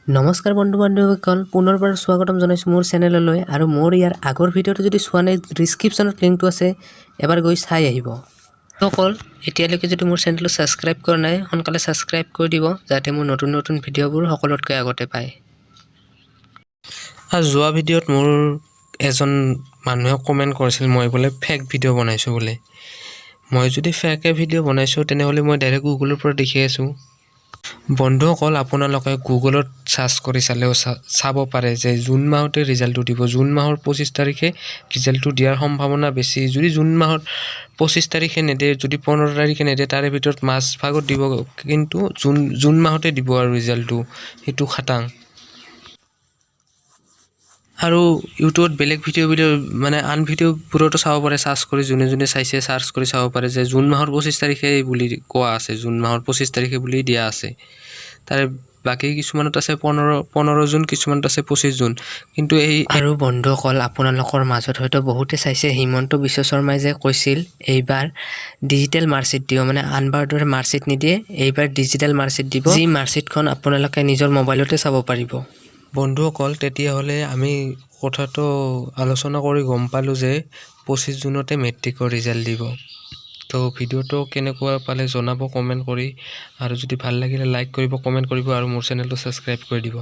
নমস্কাৰ বন্ধু বান্ধৱীসকল পুনৰবাৰ স্বাগতম জনাইছোঁ মোৰ চেনেললৈ আৰু মোৰ ইয়াৰ আগৰ ভিডিঅ'টো যদি চোৱা নাই ডিসক্ৰিপশ্যনত লিংকটো আছে এবাৰ গৈ চাই আহিব সকল এতিয়ালৈকে যদি মোৰ চেনেলটো সাবস্ক্ৰাইব কৰা নাই সোনকালে সাবস্ক্ৰাইব কৰি দিব যাতে মোৰ নতুন নতুন ভিডিঅ'বোৰ সকলোতকৈ আগতে পায় আৰু যোৱা ভিডিঅ'ত মোৰ এজন মানুহে কমেন্ট কৰিছিল মই বলে ফেক ভিডিঅ' বনাইছো বলে মই যদি ফেক ভিডিঅ' বনাইছো তেনেহলে মই ডাইৰেক্ট গুগলৰ পৰা দেখি আছো বন্ধুসকল আপোনালোকে গুগলত সাৰ্চ কৰি চালেও চাব পাৰে যে জুন মাহতে ৰিজাল্টটো দিব জুন মাহৰ 25 তাৰিখে ৰিজাল্টটো দিয়াৰ সম্ভাৱনা বেছি যদি জুন মাহৰ 25 তাৰিখে নেদে যদি 15 তাৰিখে নেদে তাৰে ভিতৰত মাস ভাগত দিব কিন্তু জুন মাহতে দিব আৰু ৰিজাল্টটো হেতু খাটাং আৰু ইউটিউবত বেলেগ ভিডিঅ মানে আন ভিডিঅ'বোৰতো চাব পাৰে সাৰ্চ কৰি জুনে চাইছে সাৰ্চ কৰি চাব পাৰে যে জুন মাহৰ 25 তাৰিখে বুলি কোৱা আছে জুন মাহৰ 25 তাৰিখে বুলি দিয়া আছে তাৰে বাকি কিছুমানত আছে 15 জুন কিছুমানত আছে 25 জুন কিন্তু এই আৰু বন্ধুসকল আপোনালোকৰ মাজত হয়তো বহুতে চাইছে হিমন্ত বিশ্ব শৰ্মাই যে কৈছিল এইবাৰ ডিজিটেল মাৰ্কশিট দিও মানে আনবাৰ দৰে মাৰ্কশিট নিদিয়ে এইবাৰ ডিজিটেল মাৰ্কশিট দিব যি মাৰ্কশিটখন আপোনালোকে নিজৰ মোবাইলতে চাব পাৰিব বন্ধুসকল তেতিয়া হলে আমি কথাটো আলোচনা কৰি গম পালো যে 25 জুনতে মেট্ৰিকৰ ৰিজাল্ট দিব তো ভিডিওটো কেনেকুৱা পালে জনাব কমেন্ট কৰি আৰু যদি ভাল লাগিলে লাইক কৰিব কমেন্ট কৰিব আৰু মোৰ চেনেলটো সাবস্ক্ৰাইব কৰি দিব